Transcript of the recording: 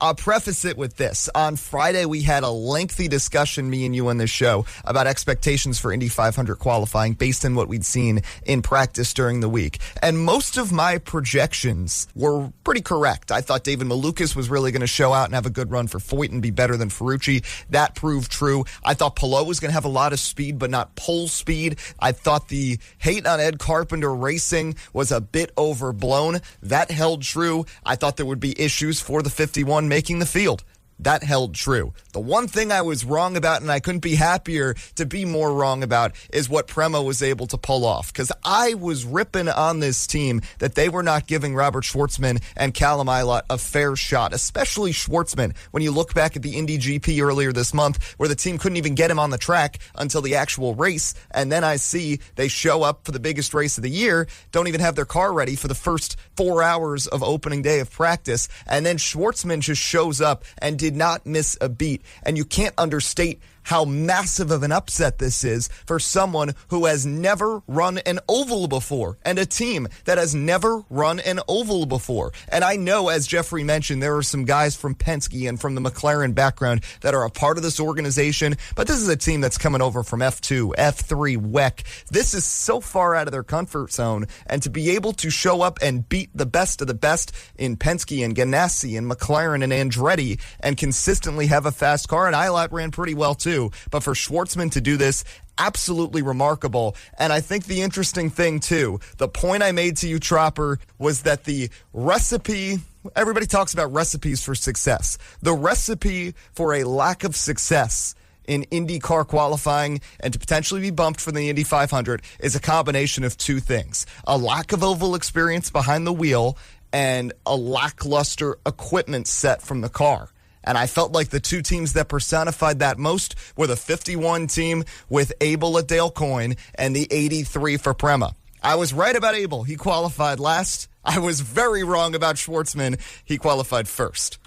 I'll preface it with this. On Friday, we had a lengthy discussion, me and you on this show, about expectations for Indy 500 qualifying based on what we'd seen in practice during the week. And most of my projections were pretty correct. I thought David Malukas was really going to show out and have a good run for Foyt and be better than Ferrucci. That proved true. I thought Palou was going to have a lot of speed, but not pole speed. I thought the hate on Ed Carpenter racing was a bit overblown. That held true. I thought there would be issues for the 51 making the field. That held true. The one thing I was wrong about, and I couldn't be happier to be more wrong about, is what Prema was able to pull off. Because I was ripping on this team that they were not giving Robert Shwartzman and Callum Ilott a fair shot, especially Shwartzman. When you look back at the Indy GP earlier this month, where the team couldn't even get him on the track until the actual race, and then I see they show up for the biggest race of the year, don't even have their car ready for the first 4 hours of opening day of practice, and then Shwartzman just shows up and did not miss a beat. And you can't understate how massive of an upset this is for someone who has never run an oval before and a team that has never run an oval before. And I know, as Jeffrey mentioned, there are some guys from Penske and from the McLaren background that are a part of this organization, but this is a team that's coming over from F2, F3, WEC. This is so far out of their comfort zone, and to be able to show up and beat the best of the best in Penske and Ganassi and McLaren and Andretti and consistently have a fast car, and Ilott ran pretty well too. But for Shwartzman to do this, absolutely remarkable. And I think the interesting thing, too, the point I made to you, Tropper, was that the recipe, everybody talks about recipes for success. The recipe for a lack of success in IndyCar qualifying and to potentially be bumped for the Indy 500 is a combination of two things: a lack of oval experience behind the wheel and a lackluster equipment set from the car. And I felt like the two teams that personified that most were the 51 team with Abel at Dale Coyne and the 83 for Prema. I was right about Abel. He qualified last. I was very wrong about Shwartzman. He qualified first.